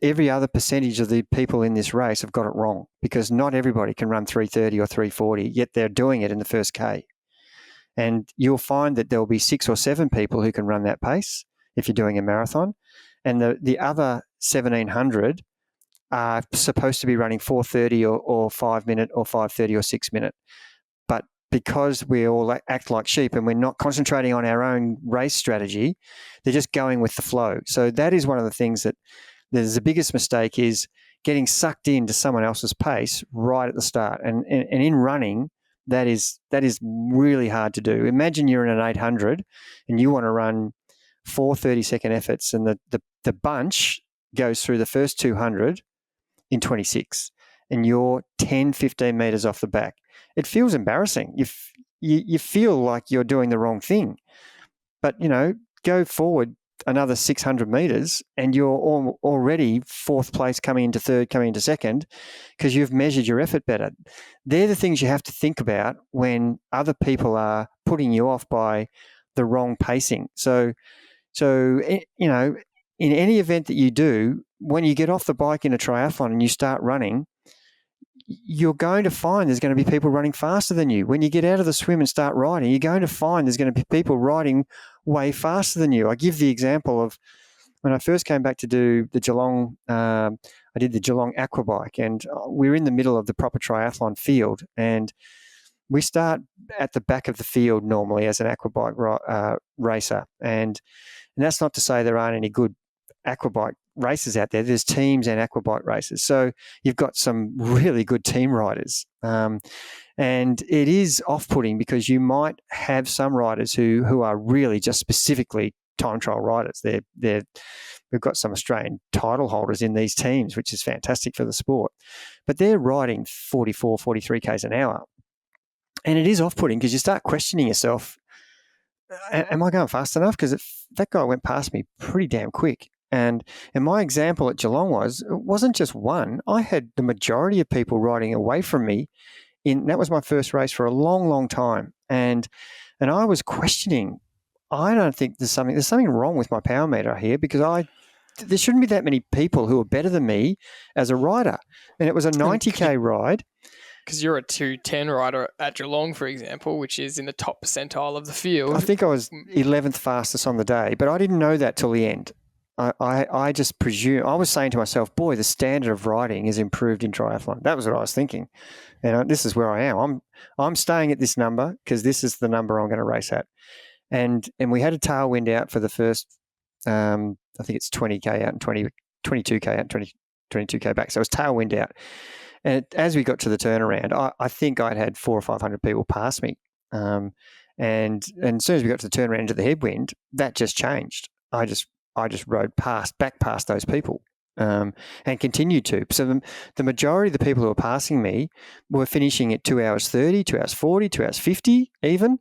Every other percentage of the people in this race have got it wrong because not everybody can run 3:30 or 3:40, yet they're doing it in the first K. And you'll find that there'll be 6 or 7 people who can run that pace if you're doing a marathon. And the other 1,700 are supposed to be running 4:30 or 5-minute or 5:30 or 6-minute. But because we all act like sheep and we're not concentrating on our own race strategy, they're just going with the flow. So that is one of the things that there's the biggest mistake is getting sucked into someone else's pace right at the start. And in running, that is really hard to do. Imagine you're in an 800 and you want to run 4 30-second efforts and the bunch goes through the first 200 in 26 and you're 10, 15 meters off the back. It feels embarrassing. You feel like you're doing the wrong thing. But, go forward another 600 meters and you're already 4th place, coming into 3rd, coming into 2nd because you've measured your effort better. They're the things you have to think about when other people are putting you off by the wrong pacing. So in any event that you do, when you get off the bike in a triathlon and you start running, you're going to find there's going to be people running faster than you. When you get out of the swim and start riding, you're going to find there's going to be people riding way faster than you. I give the example of when I first came back to do the Geelong, I did the Geelong aqua bike, and we're in the middle of the proper triathlon field, and we start at the back of the field normally as an aqua bike racer, and that's not to say there aren't any good aqua bike races out there. There's teams and aqua bike races. So you've got some really good team riders. And it is off-putting because you might have some riders who are really just specifically time trial riders. We've got some Australian title holders in these teams, which is fantastic for the sport. But they're riding 44, 43 Ks an hour. And it is off-putting because you start questioning yourself, am I going fast enough? Because that guy went past me pretty damn quick. And my example at Geelong it wasn't just one. I had the majority of people riding away from me. That was my first race for a long, long time. And I was questioning, I don't think there's something wrong with my power meter here because there shouldn't be that many people who are better than me as a rider. And it was a 90K ride. Because you're a 210 rider at Geelong, for example, which is in the top percentile of the field. I think I was 11th fastest on the day, but I didn't know that till the end. I just presume, I was saying to myself, boy, the standard of riding is improved in triathlon. That was what I was thinking. And this is where I am. I'm staying at this number because this is the number I'm going to race at. And we had a tailwind out for the first, I think it's 20K out and 22K out and 22K back. So it was tailwind out. And as we got to the turnaround, I think I'd had 400 or 500 people pass me. And as soon as we got to the turnaround into the headwind, that just changed. I just rode back past those people and continued to. So the majority of the people who were passing me were finishing at 2 hours 30, 2 hours 40, 2 hours 50 even,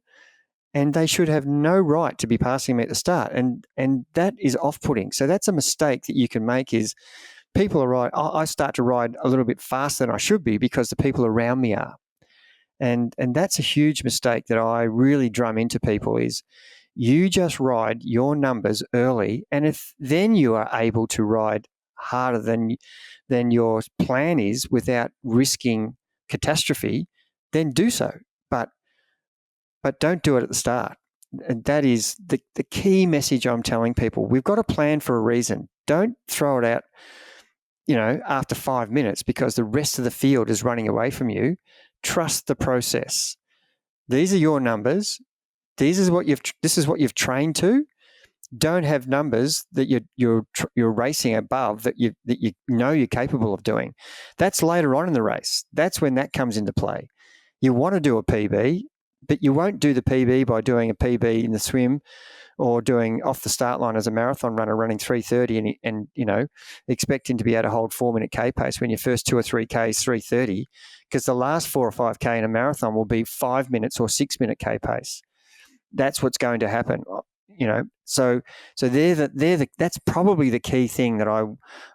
and they should have no right to be passing me at the start. And that is off-putting. So that's a mistake that you can make is people are right. I start to ride a little bit faster than I should be because the people around me are. And that's a huge mistake that I really drum into people is you just ride your numbers early, and if then you are able to ride harder than your plan is without risking catastrophe, then do so. But don't do it at the start. And that is the key message I'm telling people. We've got a plan for a reason. Don't throw it out, after 5 minutes because the rest of the field is running away from you. Trust the process. These are your numbers. This is what you've trained to. don't have numbers that you're racing above that you know you're capable of doing. That's later on in the race. That's when that comes into play. You want to do a PB, but you won't do the PB by doing a PB in the swim or doing off the start line as a marathon runner running 3:30 and expecting to be able to hold 4-minute K pace when your first 2 or 3 Ks 3:30, because the last 4 or 5K in a marathon will be 5 minutes or 6-minute K pace. That's what's going to happen. So that's probably the key thing that I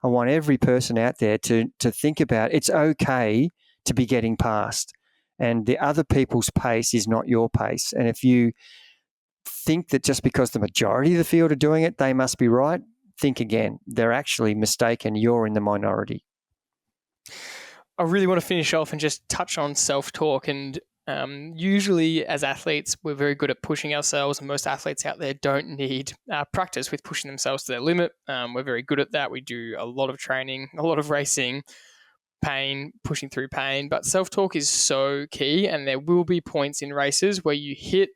want every person out there to think about. It's okay to be getting past, and the other people's pace is not your pace. And if you think that just because the majority of the field are doing it, they must be right, think again. They're actually mistaken. You're in the minority. I really want to finish off and just touch on self-talk. And usually as athletes, we're very good at pushing ourselves, and most athletes out there don't need practice with pushing themselves to their limit. We're very good at that. We do a lot of training, a lot of racing, pain, pushing through pain, but self-talk is so key. And there will be points in races where you hit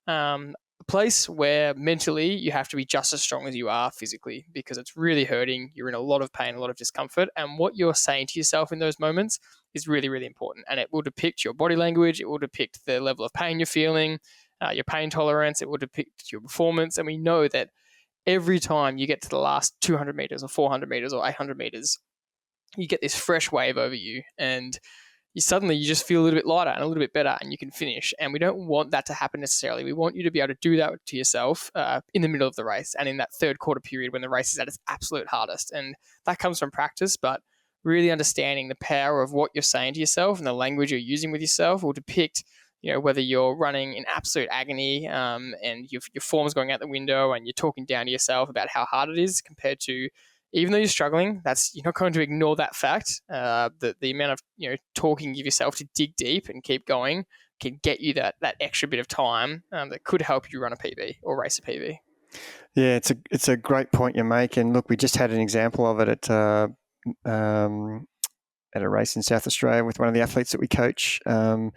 a place where mentally you have to be just as strong as you are physically, because it's really hurting. You're in a lot of pain, a lot of discomfort, and what you're saying to yourself in those moments is really, really important. And it will depict your body language. It will depict the level of pain you're feeling, your pain tolerance. It will depict your performance. And we know that every time you get to the last 200 meters or 400 meters or 800 meters, you get this fresh wave over you, and you just feel a little bit lighter and a little bit better, and you can finish. And we don't want that to happen necessarily. We want you to be able to do that to yourself in the middle of the race and in that third quarter period when the race is at its absolute hardest. And that comes from practice, but really understanding the power of what you're saying to yourself and the language you're using with yourself will depict, whether you're running in absolute agony and your form's going out the window and you're talking down to yourself about how hard it is, compared to, even though you're struggling, you're not going to ignore that fact. The amount of talking you give yourself to dig deep and keep going can get you that extra bit of time that could help you run a PB or race a PB. Yeah, it's a great point you make. And look, we just had an example of it at a race in South Australia with one of the athletes that we coach. And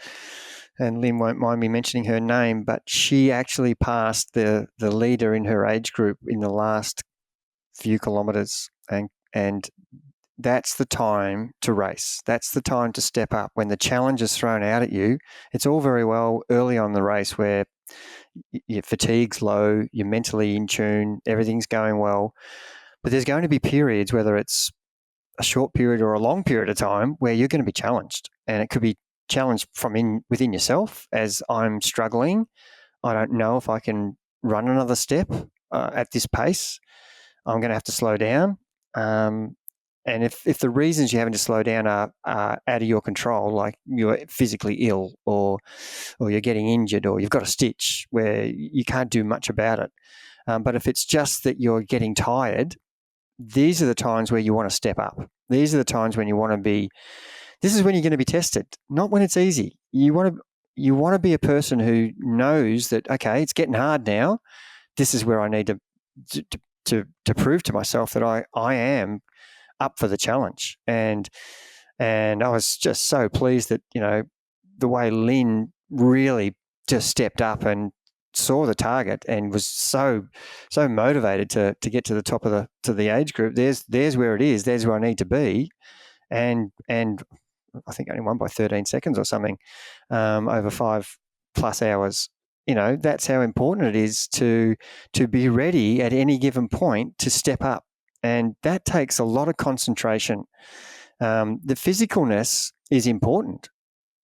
Lynn won't mind me mentioning her name, but she actually passed the leader in her age group in the last few kilometers, and that's the time to race. That's the time to step up when the challenge is thrown out at you. It's all very well early on in the race where your fatigue's low, you're mentally in tune, everything's going well, but there's going to be periods, whether it's a short period or a long period of time, where you're going to be challenged, and it could be challenged from within yourself. As I'm struggling, I don't know if I can run another step at this pace. I'm going to have to slow down. And if the reasons you're having to slow down are out of your control, like you're physically ill or you're getting injured or you've got a stitch where you can't do much about it. But if it's just that you're getting tired, these are the times where you want to step up. These are the times when you want to be, this is when you're going to be tested, not when it's easy. You want to be a person who knows that, okay, it's getting hard now. This is where I need to prove to myself that I am up for the challenge. And I was just so pleased that, the way Lynn really just stepped up and saw the target and was so motivated to get to the top of the age group. There's where it is. There's where I need to be. And I think only won by 13 seconds or something over 5+ hours. That's how important it is to be ready at any given point to step up. And that takes a lot of concentration. The physicalness is important.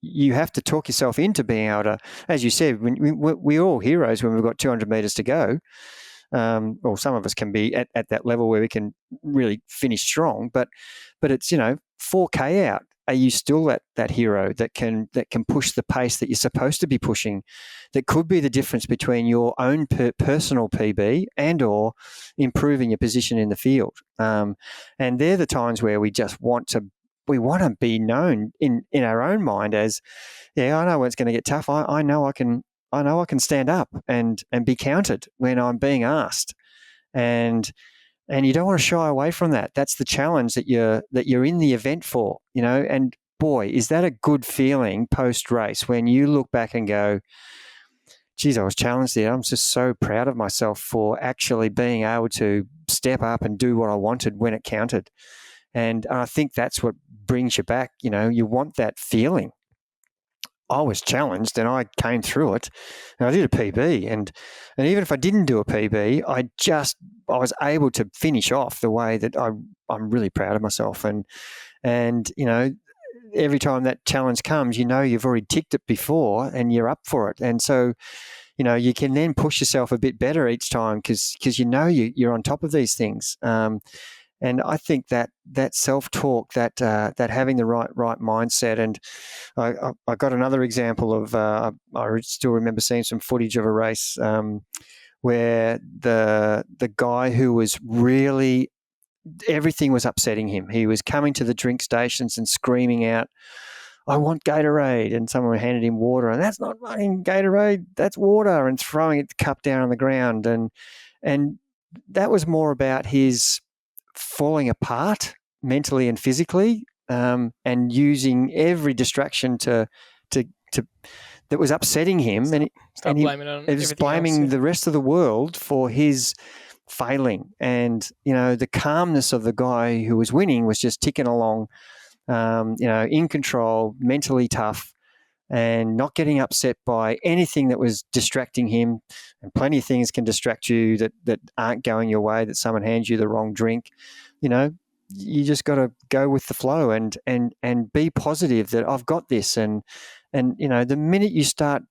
You have to talk yourself into being able to, as you said, we're all heroes when we've got 200 meters to go. Or some of us can be at that level where we can really finish strong. But it's, 4K out. Are you still that hero that can push the pace that you're supposed to be pushing, that could be the difference between your own personal PB and or improving your position in the field? And they're the times where we just want to be known in our own mind as, yeah, I know when it's going to get tough. I know I can stand up and be counted when I'm being asked. And you don't want to shy away from that. That's the challenge that you're in the event for, and boy, is that a good feeling post-race when you look back and go, geez, I was challenged there. I'm just so proud of myself for actually being able to step up and do what I wanted when it counted. And I think that's what brings you back. You want that feeling. I was challenged and I came through it, and I did a PB. And even if I didn't do a PB, I was able to finish off the way that I'm really proud of myself. And every time that challenge comes, you've already ticked it before and you're up for it. And so, you can then push yourself a bit better each time because you're on top of these things. And I think that self-talk, that having the right mindset, and I got another example of I still remember seeing some footage of a race where the guy who was really, everything was upsetting him. He was coming to the drink stations and screaming out, "I want Gatorade," and someone handed him water, and that's not fucking Gatorade, that's water, and throwing the cup down on the ground, and that was more about his falling apart mentally and physically, and using every distraction to that was upsetting him, and he was blaming the rest of the world for his failing. And the calmness of the guy who was winning was just ticking along, in control, mentally tough, and not getting upset by anything that was distracting him. And plenty of things can distract you that aren't going your way, that someone hands you the wrong drink. You just got to go with the flow and be positive that I've got this. And the minute you start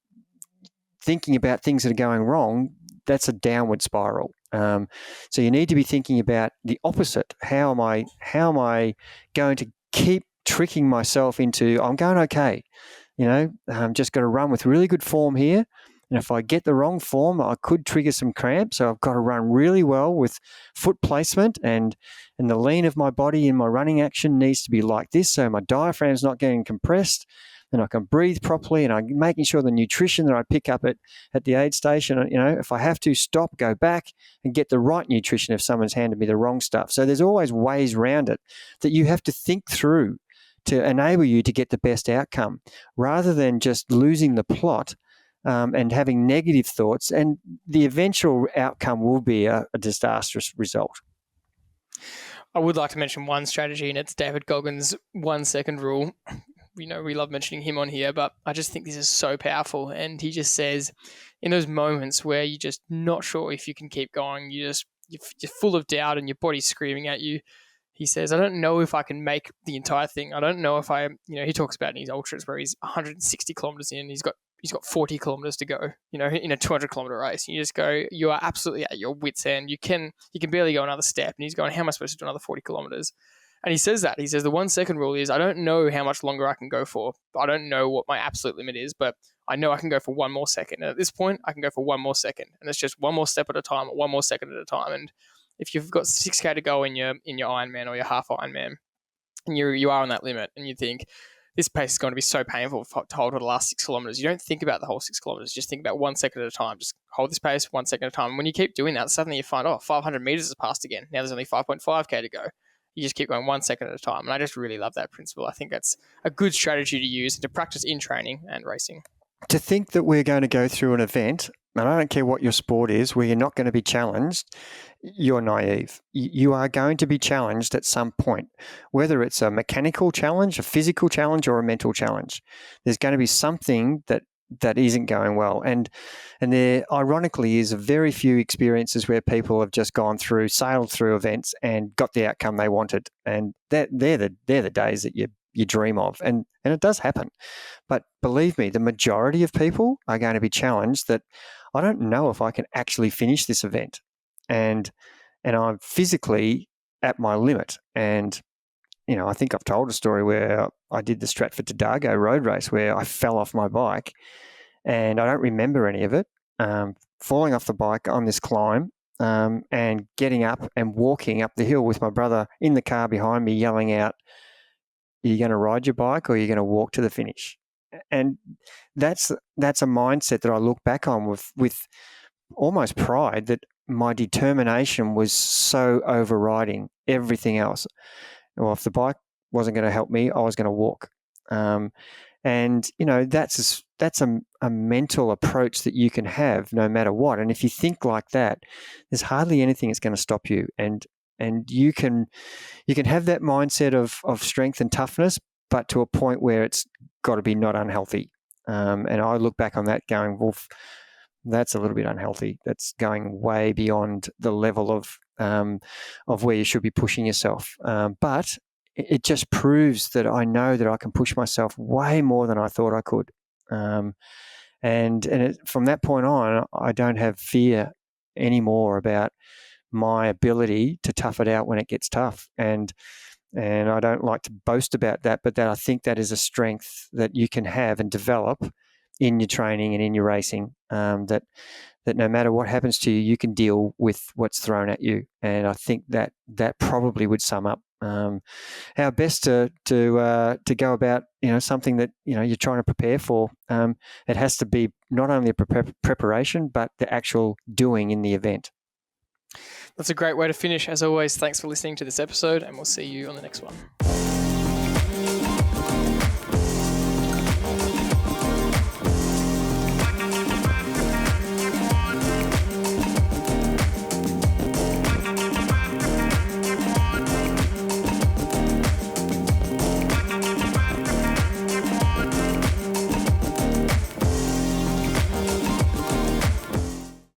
thinking about things that are going wrong, that's a downward spiral. So you need to be thinking about the opposite. How am I going to keep tricking myself into, I'm going okay? I'm just going to run with really good form here. And if I get the wrong form, I could trigger some cramps. So I've got to run really well with foot placement, and the lean of my body in my running action needs to be like this. So my diaphragm's not getting compressed, and I can breathe properly, and I'm making sure the nutrition that I pick up at the aid station, if I have to stop, go back and get the right nutrition if someone's handed me the wrong stuff. So there's always ways around it that you have to think through to enable you to get the best outcome, rather than just losing the plot and having negative thoughts. And the eventual outcome will be a disastrous result. I would like to mention one strategy, and it's David Goggins' 1 second rule. We love mentioning him on here, but I just think this is so powerful. And he just says, in those moments where you're just not sure if you can keep going, you're full of doubt and your body's screaming at you, he says, I don't know if I can make the entire thing. I don't know if he talks about in his ultras where he's 160 kilometers in, he's got 40 kilometers to go, in a 200 kilometer race. And you just go, you are absolutely at your wit's end. You can barely go another step. And he's going, how am I supposed to do another 40 kilometers? And he says that. He says the 1 second rule is, I don't know how much longer I can go for. I don't know what my absolute limit is, but I know I can go for one more second. And at this point, I can go for one more second. And it's just one more step at a time, or one more second at a time. And if you've got 6K to go in your Ironman or your half Ironman, and you are on that limit, and you think, this pace is going to be so painful to hold for the last 6 kilometers. You don't think about the whole 6 kilometers. You just think about 1 second at a time. Just hold this pace 1 second at a time. And when you keep doing that, suddenly you find, 500 meters has passed again. Now there's only 5.5K to go. You just keep going 1 second at a time. And I just really love that principle. I think that's a good strategy to use and to practice in training and racing. To think that we're going to go through an event, and I don't care what your sport is, where you're not going to be challenged, you're naive. You are going to be challenged at some point, whether it's a mechanical challenge, a physical challenge, or a mental challenge. There's going to be something that isn't going well. And there, ironically, is very few experiences where people have just sailed through events and got the outcome they wanted. And they're the days that you dream of. And it does happen. But believe me, the majority of people are going to be challenged that I don't know if I can actually finish this event. And I'm physically at my limit. And, I think I've told a story where I did the Stratford to Dargo road race where I fell off my bike, and I don't remember any of it. Falling off the bike on this climb, and getting up and walking up the hill with my brother in the car behind me yelling out, are you going to ride your bike or are you going to walk to the finish? And that's a mindset that I look back on with almost pride, that my determination was so overriding everything else. Well, if the bike wasn't going to help me, I was going to walk. And, that's a mental approach that you can have no matter what. And if you think like that, there's hardly anything that's going to stop you. And you can have that mindset of strength and toughness, but to a point where it's got to be not unhealthy. And I look back on that going, well, that's a little bit unhealthy. That's going way beyond the level of where you should be pushing yourself. But it just proves that I know that I can push myself way more than I thought I could. From that point on, I don't have fear anymore about my ability to tough it out when it gets tough. And I don't like to boast about that, but that I think that is a strength that you can have and develop in your training and in your racing, that no matter what happens to you, you can deal with what's thrown at you. And I think that probably would sum up how best to go about something that you're trying to prepare for. It has to be not only a preparation, but the actual doing in the event. That's a great way to finish. As always, thanks for listening to this episode, and we'll see you on the next one.